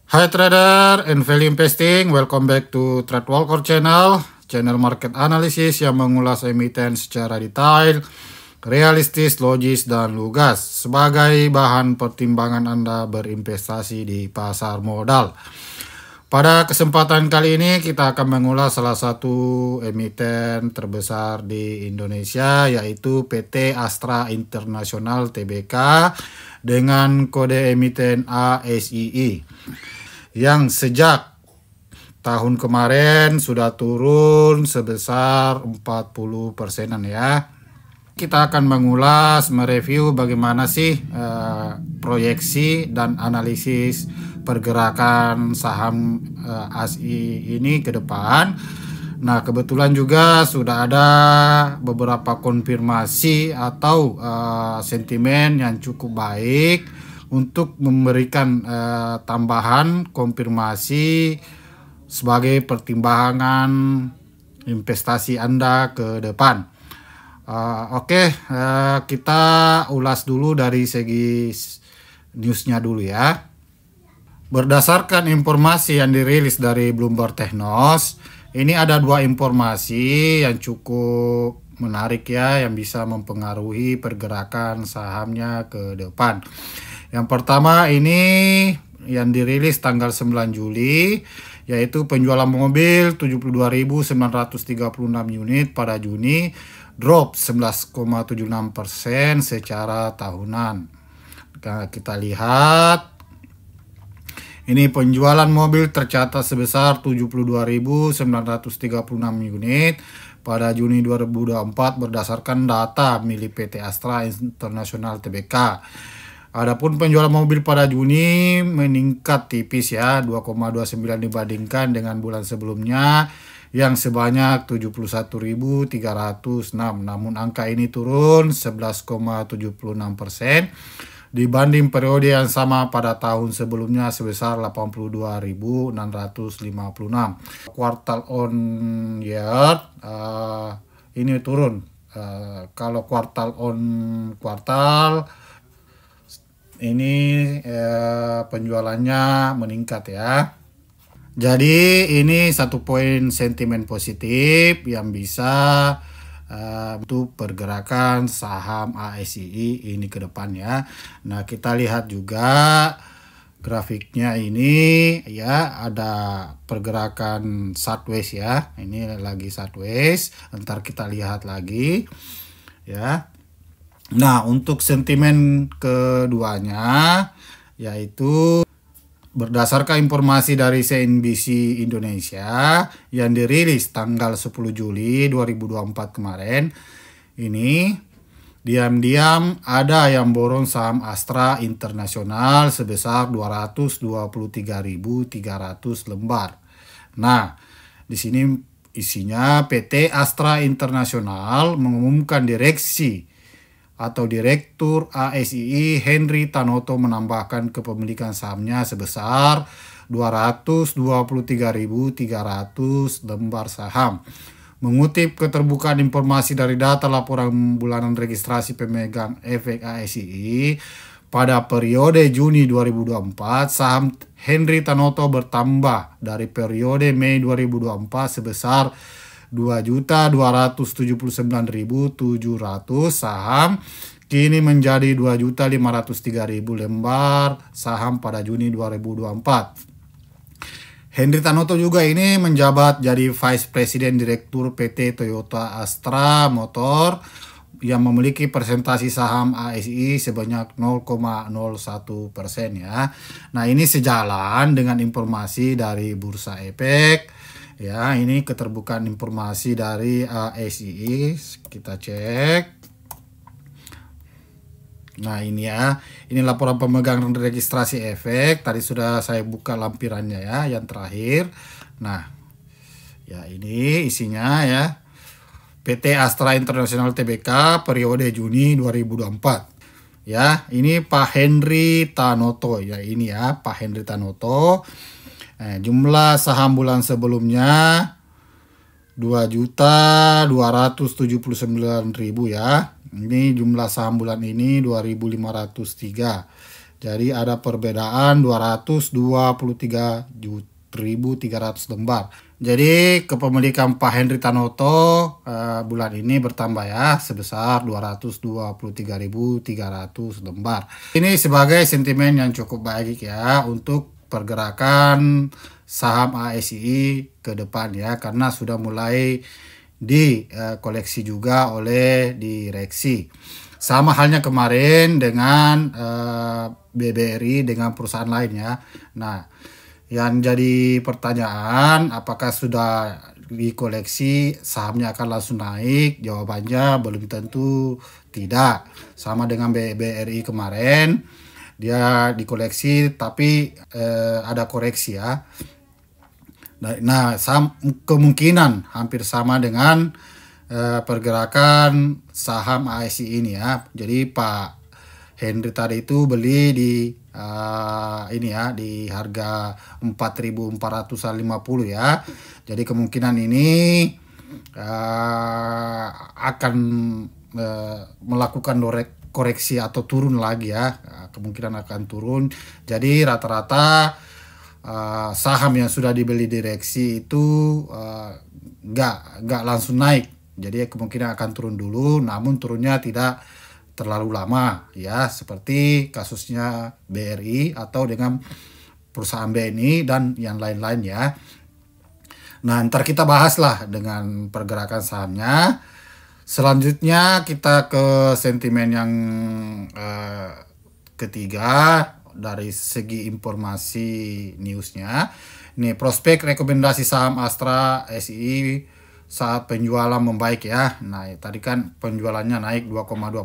Hai trader and value investing, welcome back to Trade Walker channel market analysis yang mengulas emiten secara detail, realistis, logis, dan lugas sebagai bahan pertimbangan Anda berinvestasi di pasar modal. Pada kesempatan kali ini kita akan mengulas salah satu emiten terbesar di Indonesia, yaitu PT Astra International Tbk dengan kode emiten ASII, yang sejak tahun kemarin sudah turun sebesar 40%-an ya. Kita akan mengulas, mereview bagaimana sih proyeksi dan analisis pergerakan saham ASI ini ke depan. Nah, kebetulan juga sudah ada beberapa konfirmasi atau sentimen yang cukup baik untuk memberikan tambahan konfirmasi sebagai pertimbangan investasi Anda ke depan. Kita ulas dulu dari segi newsnya dulu ya. Berdasarkan informasi yang dirilis dari Bloomberg Technos, ini ada dua informasi yang cukup menarik ya, yang bisa mempengaruhi pergerakan sahamnya ke depan. Yang pertama ini yang dirilis tanggal 9 Juli, yaitu penjualan mobil 72.936 unit pada Juni, drop 11,76% secara tahunan. Nah, kita lihat ini penjualan mobil tercatat sebesar 72.936 unit pada Juni 2024 berdasarkan data milik PT Astra International Tbk. Adapun penjualan mobil pada Juni meningkat tipis ya, 2,29 dibandingkan dengan bulan sebelumnya yang sebanyak 71.306. Namun angka ini turun 11,76% dibanding periode yang sama pada tahun sebelumnya sebesar 82.656. Kuartal on year ini turun. Kalau kuartal on kuartal ini penjualannya meningkat ya. Jadi ini satu poin sentimen positif yang bisa untuk pergerakan saham ASII ini ke depan ya. Nah, kita lihat juga grafiknya ini ya, ada pergerakan sideways ya. Ini lagi sideways, ntar kita lihat lagi ya. Nah, untuk sentimen keduanya yaitu berdasarkan informasi dari CNBC Indonesia yang dirilis tanggal 10 Juli 2024 kemarin, ini diam-diam ada yang borong saham Astra International sebesar 223.300 lembar. Nah, di sini isinya PT Astra International mengumumkan direksi atau Direktur ASII Henry Tanoto menambahkan kepemilikan sahamnya sebesar 223.300 lembar saham. Mengutip keterbukaan informasi dari data laporan bulanan registrasi pemegang efek ASII, pada periode Juni 2024, saham Henry Tanoto bertambah dari periode Mei 2024 sebesar 2.279.700 saham, kini menjadi 2.503.000 lembar saham pada Juni 2024. Henry Tanoto juga ini menjabat jadi Vice President Direktur PT Toyota Astra Motor yang memiliki presentasi saham ASI sebanyak 0,01% ya. Nah, ini sejalan dengan informasi dari Bursa Efek. Ya, ini keterbukaan informasi dari ASII, kita cek. Nah, ini ya, ini laporan pemegang registrasi efek. Tadi sudah saya buka lampirannya ya, yang terakhir. Nah, ya ini isinya ya. PT Astra International Tbk periode Juni 2024. Ya, ini Pak Henry Tanoto ya, ini ya Pak Henry Tanoto. Jumlah saham bulan sebelumnya 2.279.000 ya. Ini jumlah saham bulan ini 2.503. Jadi ada perbedaan 223.300 lembar. Jadi kepemilikan Pak Henry Tanoto bulan ini bertambah ya sebesar 223.300 lembar. Ini sebagai sentimen yang cukup baik ya untuk pergerakan saham ASI ke depan ya, karena sudah mulai dikoleksi juga oleh direksi. Sama halnya kemarin dengan BBRI dengan perusahaan lainnya. Nah, yang jadi pertanyaan, apakah sudah dikoleksi sahamnya akan langsung naik? Jawabannya belum tentu tidak. Sama dengan BBRI kemarin, dia dikoleksi tapi ada koreksi ya. Nah, kemungkinan hampir sama dengan pergerakan saham ASI ini ya. Jadi Pak Henry tadi itu beli di ini ya di harga 4.450 ya. Jadi kemungkinan ini akan melakukan koreksi atau turun lagi ya. Kemungkinan akan turun. Jadi rata-rata saham yang sudah dibeli direksi itu nggak langsung naik. Jadi kemungkinan akan turun dulu, namun turunnya tidak terlalu lama ya, seperti kasusnya BRI atau dengan perusahaan BNI dan yang lain-lain ya. Nah, ntar kita bahas lah dengan pergerakan sahamnya. Selanjutnya kita ke sentimen yang ketiga dari segi informasi newsnya. Ini prospek rekomendasi saham Astra SI saat penjualan membaik ya. Nah, tadi kan penjualannya naik 2,2%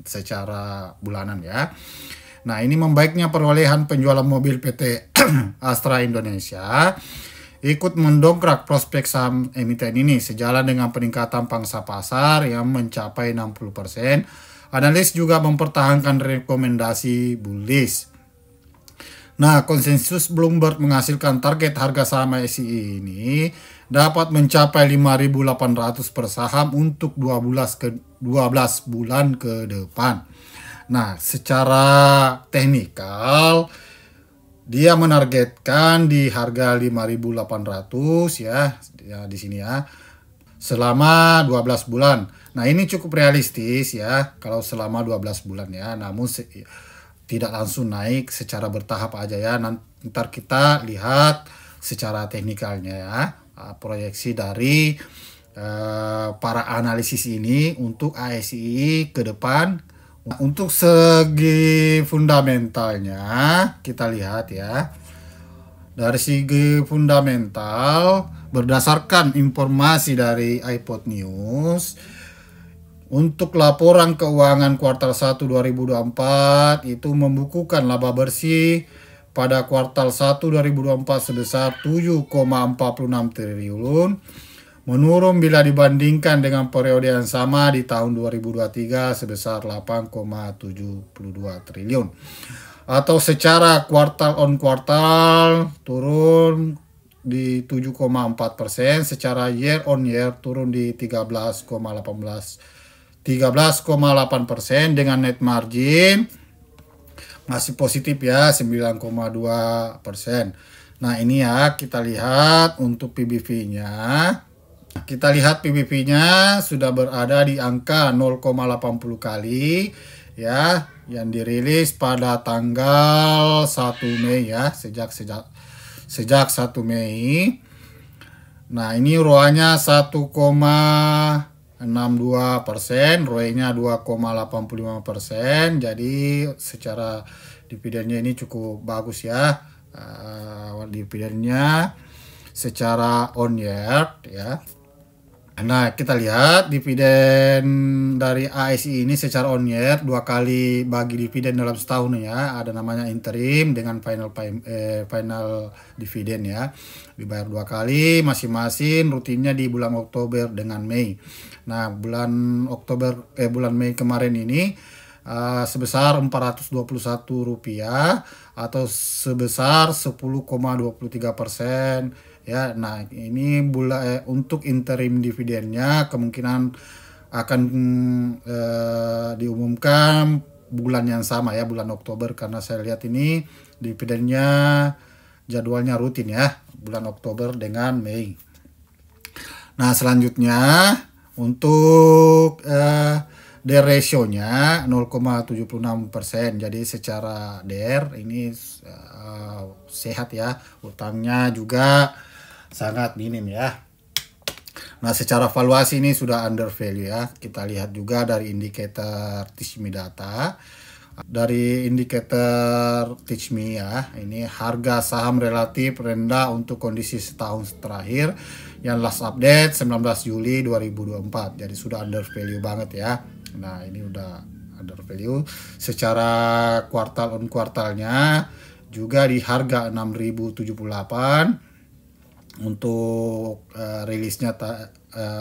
secara bulanan ya. Nah, ini membaiknya perolehan penjualan mobil PT Astra Indonesia ikut mendongkrak prospek saham emiten ini sejalan dengan peningkatan pangsa pasar yang mencapai 60%. Analis juga mempertahankan rekomendasi bullish. Nah, konsensus Bloomberg menghasilkan target harga saham ASI ini dapat mencapai 5.800 per saham untuk 12 bulan ke depan. Nah, secara teknikal dia menargetkan di harga 5.800 ya di sini ya selama 12 bulan. Nah, ini cukup realistis ya kalau selama 12 bulan ya, namun tidak langsung naik, secara bertahap aja ya. Ntar kita lihat secara teknikalnya ya, proyeksi dari para analisis ini untuk ASI ke depan. Untuk segi fundamentalnya kita lihat ya. Dari segi fundamental, berdasarkan informasi dari iPod News, untuk laporan keuangan kuartal 1 2024 itu membukukan laba bersih pada kuartal 1 2024 sebesar 7,46 triliun, menurun bila dibandingkan dengan periode yang sama di tahun 2023 sebesar 8,72 triliun. Atau secara kuartal on kuartal turun di 7,4%, secara year on year turun di 13,8% dengan net margin masih positif ya 9,2%. Nah, ini ya kita lihat untuk PBV-nya. Kita lihat PBV-nya sudah berada di angka 0,80 kali ya, yang dirilis pada tanggal 1 Mei ya, sejak 1 Mei. Nah, ini ROA-nya 1,62%, ROE-nya 2,85%. Jadi secara dividennya ini cukup bagus ya. Dividennya secara on year ya. Nah, kita lihat dividen dari ASI ini secara on year 2 kali bagi dividen dalam setahun ya. Ada namanya interim dengan final dividen ya. Dibayar 2 kali masing-masing, rutinnya di bulan Oktober dengan Mei. Nah, bulan Mei kemarin ini sebesar Rp421 atau sebesar 10,23% ya. Nah, ini untuk interim dividennya kemungkinan akan diumumkan bulan yang sama ya, bulan Oktober, karena saya lihat ini dividennya jadwalnya rutin ya, bulan Oktober dengan Mei. Nah, selanjutnya untuk DER ratio-nya 0,76%. Jadi secara DER ini sehat ya. Utangnya juga sangat minim ya. Nah, secara valuasi ini sudah under value ya. Kita lihat juga dari indikator Teach Me Data. Dari indikator Teach Me ya, ini harga saham relatif rendah untuk kondisi setahun terakhir yang last update 19 Juli 2024. Jadi sudah under value banget ya. Nah, ini udah under value. Secara kuartal on kuartalnya juga di harga 6.078. Untuk rilisnya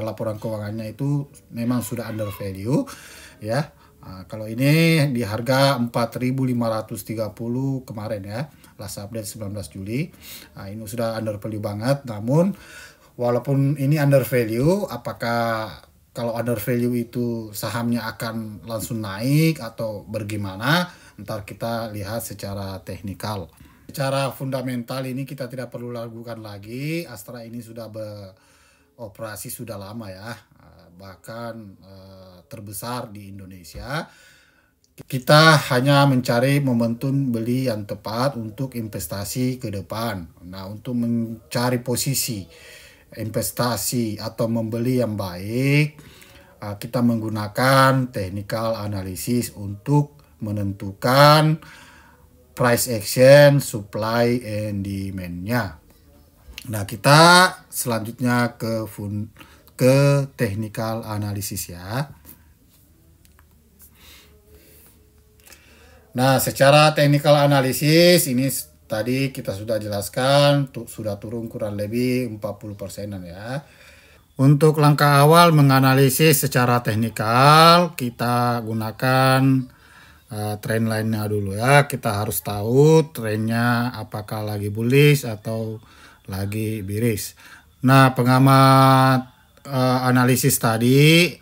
laporan keuangannya itu memang sudah under value ya. Nah, kalau ini di harga 4.530 kemarin ya, last update 19 Juli. Nah, ini sudah under value banget. Namun walaupun ini under value, apakah kalau under value itu sahamnya akan langsung naik atau bagaimana? Ntar kita lihat secara teknikal. Secara fundamental ini kita tidak perlu ragukan lagi. Astra ini sudah beroperasi sudah lama ya, bahkan terbesar di Indonesia. Kita hanya mencari momentum beli yang tepat untuk investasi ke depan. Nah, untuk mencari posisi investasi atau membeli yang baik, kita menggunakan technical analysis untuk menentukan price action, supply and demand-nya. Nah, kita selanjutnya ke technical analysis ya. Nah, secara technical analysis ini tadi kita sudah jelaskan, sudah turun kurang lebih 40%-an ya. Untuk langkah awal menganalisis secara teknikal, kita gunakan trend line-nya dulu ya. Kita harus tahu trennya apakah lagi bullish atau lagi bearish. Nah, pengamat analisis tadi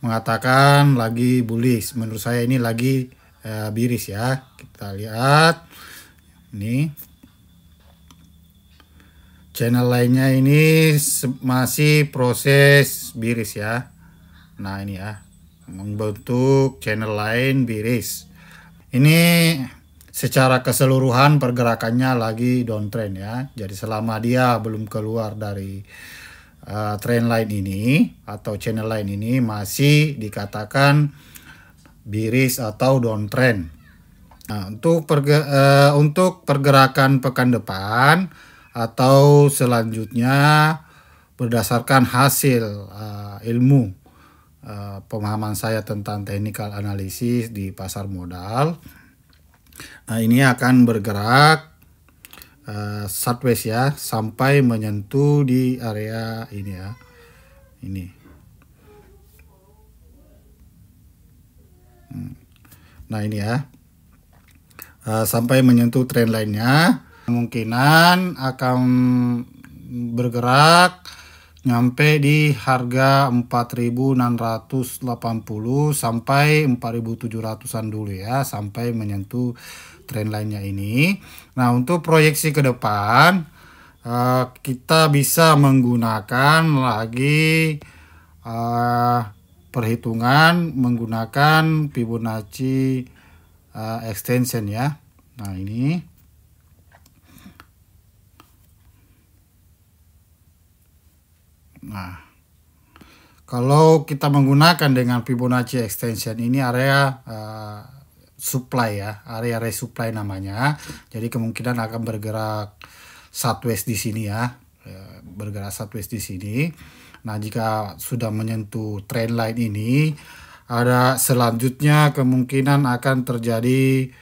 mengatakan lagi bullish. Menurut saya ini lagi bearish ya. Kita lihat ini channel lainnya, ini masih proses bearish ya. Nah, ini ya, membentuk channel lain bearish. Ini secara keseluruhan pergerakannya lagi downtrend ya. Jadi selama dia belum keluar dari trend line ini atau channel line ini, masih dikatakan bearish atau downtrend. Nah, untuk pergerakan pekan depan atau selanjutnya berdasarkan hasil ilmu pemahaman saya tentang technical analysis di pasar modal, nah ini akan bergerak sideways ya sampai menyentuh di area ini ya, ini. Nah, ini ya, sampai menyentuh trend lainnya, kemungkinan akan bergerak nyampe di harga 4.680 sampai 4.700-an dulu ya, sampai menyentuh trend lainnya ini. Nah, untuk proyeksi ke depan kita bisa menggunakan lagi perhitungan menggunakan Fibonacci extension ya. Nah, ini kalau kita menggunakan dengan Fibonacci extension ini area supply ya, area resupply namanya. Jadi kemungkinan akan bergerak sideways di sini ya, bergerak sideways di sini. Nah, jika sudah menyentuh trend line ini, ada selanjutnya kemungkinan akan terjadi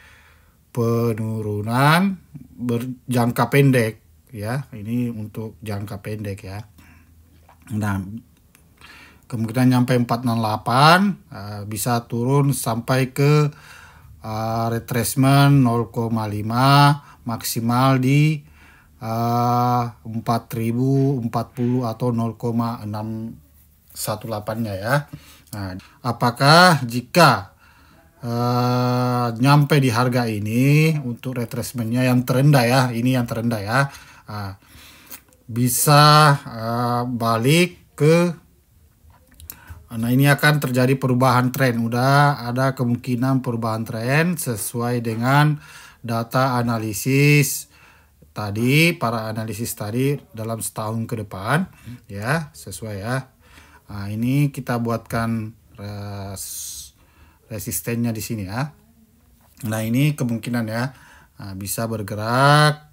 penurunan berjangka pendek ya. Ini untuk jangka pendek ya. Nah, kemungkinan nyampe 468, bisa turun sampai ke retracement 0,5, maksimal di 4.040 atau 0,618-nya ya. Nah, apakah jika nyampe di harga ini untuk retracementnya yang terendah ya, ini yang terendah ya, bisa balik ke, nah ini akan terjadi perubahan tren, udah ada kemungkinan perubahan tren sesuai dengan data analisis tadi, para analisis tadi dalam setahun ke depan ya, sesuai ya. Nah, ini kita buatkan resistennya di sini ya. Nah, ini kemungkinan ya, bisa bergerak,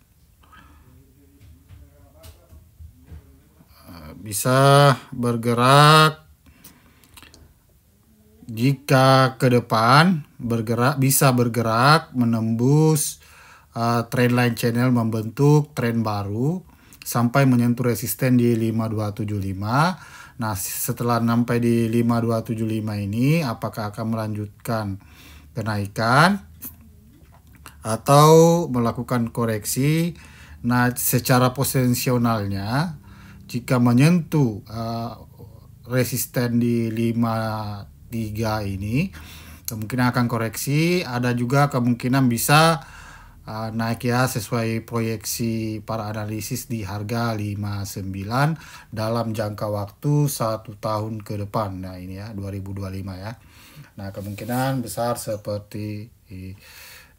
jika ke depan bisa bergerak menembus trendline channel, membentuk tren baru sampai menyentuh resisten di 5275. Nah, setelah sampai di 5275 ini, apakah akan melanjutkan kenaikan atau melakukan koreksi? Nah, secara posisionalnya, jika menyentuh resisten di 53 ini, kemungkinan akan koreksi. Ada juga kemungkinan bisa naik ya, sesuai proyeksi para analisis di harga 59 dalam jangka waktu 1 tahun ke depan. Nah, ini ya 2025 ya. Nah, kemungkinan besar seperti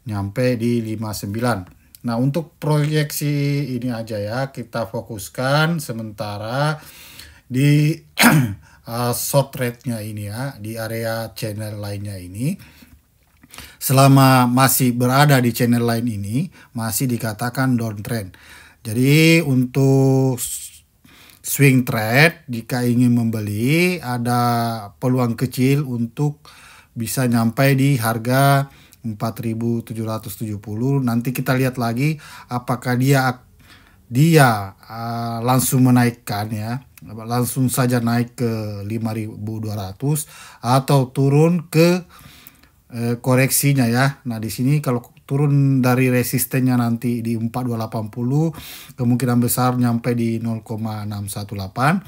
nyampe di 59. Nah, untuk proyeksi ini aja ya, kita fokuskan sementara di short rate-nya ini ya, di area channel lainnya ini. Selama masih berada di channel line ini, masih dikatakan downtrend. Jadi untuk swing trade, jika ingin membeli, ada peluang kecil untuk bisa nyampe di harga 4.770. Nanti kita lihat lagi apakah dia langsung menaikkan ya, langsung saja naik ke 5.200 atau turun ke koreksinya ya. Nah, di sini kalau turun dari resistennya nanti di 4280, kemungkinan besar nyampe di 0,618.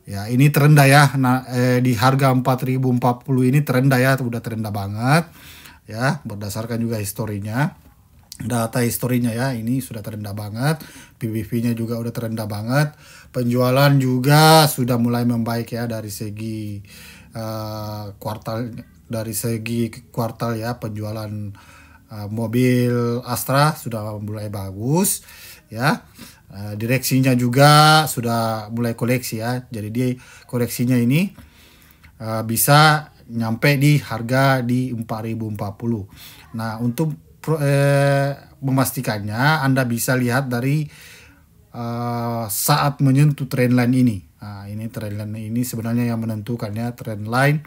Ya, ini terendah ya. Nah, di harga 4040 ini terendah ya, udah terendah banget ya, berdasarkan juga historinya. Data historinya ya, ini sudah terendah banget. PBV-nya juga udah terendah banget. Penjualan juga sudah mulai membaik ya dari segi kuartal ya. Penjualan mobil Astra sudah mulai bagus ya. Direksinya juga sudah mulai koleksi ya. Jadi dia koreksinya ini bisa nyampe di harga di 4040. Nah, untuk memastikannya Anda bisa lihat dari saat menyentuh trendline ini. Nah, ini trendline ini sebenarnya yang menentukan ya, trendline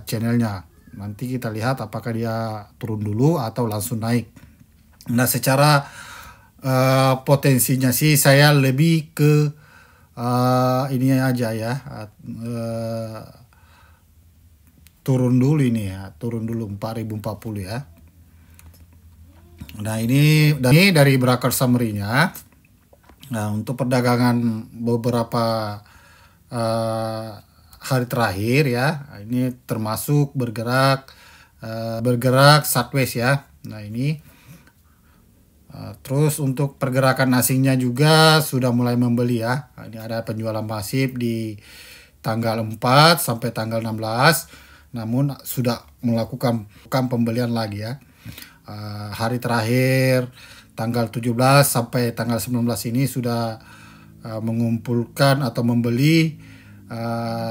channelnya. Nanti kita lihat apakah dia turun dulu atau langsung naik. Nah, secara potensinya sih saya lebih ke ini aja ya, turun dulu ini ya, turun dulu 4040 ya. Nah, ini dari broker summary-nya. Nah, untuk perdagangan beberapa hari terakhir ya, ini termasuk bergerak sideways ya. Nah, ini terus untuk pergerakan asingnya juga sudah mulai membeli ya. Nah, ini ada penjualan masif di tanggal 4 sampai tanggal 16, namun sudah melakukan pembelian lagi ya. Hari terakhir tanggal 17 sampai tanggal 19 ini sudah mengumpulkan atau membeli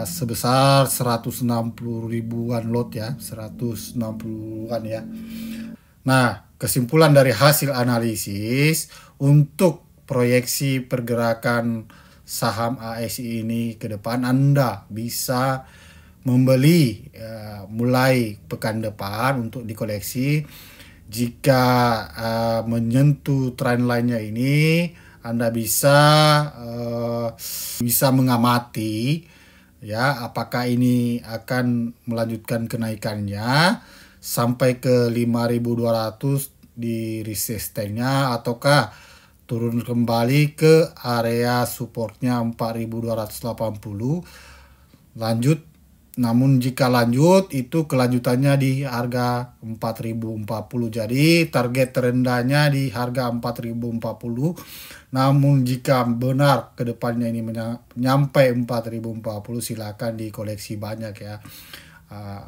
sebesar 160 ribuan lot ya, 160-an ya. Nah, kesimpulan dari hasil analisis untuk proyeksi pergerakan saham ASI ini ke depan, Anda bisa membeli mulai pekan depan untuk dikoleksi. Jika menyentuh trendline-nya ini, Anda bisa mengamati ya, apakah ini akan melanjutkan kenaikannya sampai ke 5.200 di resistennya, ataukah turun kembali ke area supportnya 4.280, lanjut Namun jika lanjut itu kelanjutannya di harga 4040. Jadi target terendahnya di harga 4040. Namun jika benar kedepannya ini menyampai 4040, silakan dikoleksi banyak ya.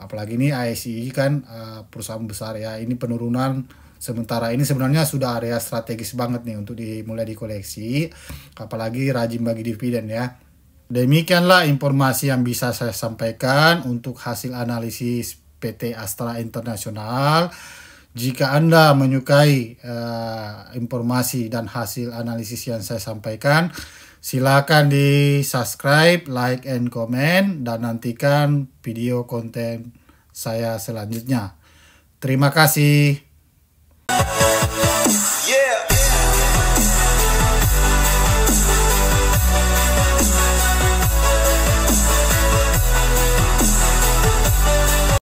Apalagi ini ASI kan perusahaan besar ya. Ini penurunan sementara ini sebenarnya sudah area strategis banget nih untuk dimulai dikoleksi. Apalagi rajin bagi dividen ya. Demikianlah informasi yang bisa saya sampaikan untuk hasil analisis PT Astra International. Jika Anda menyukai informasi dan hasil analisis yang saya sampaikan, silakan di subscribe, like, and comment, dan nantikan video konten saya selanjutnya. Terima kasih. Yeah.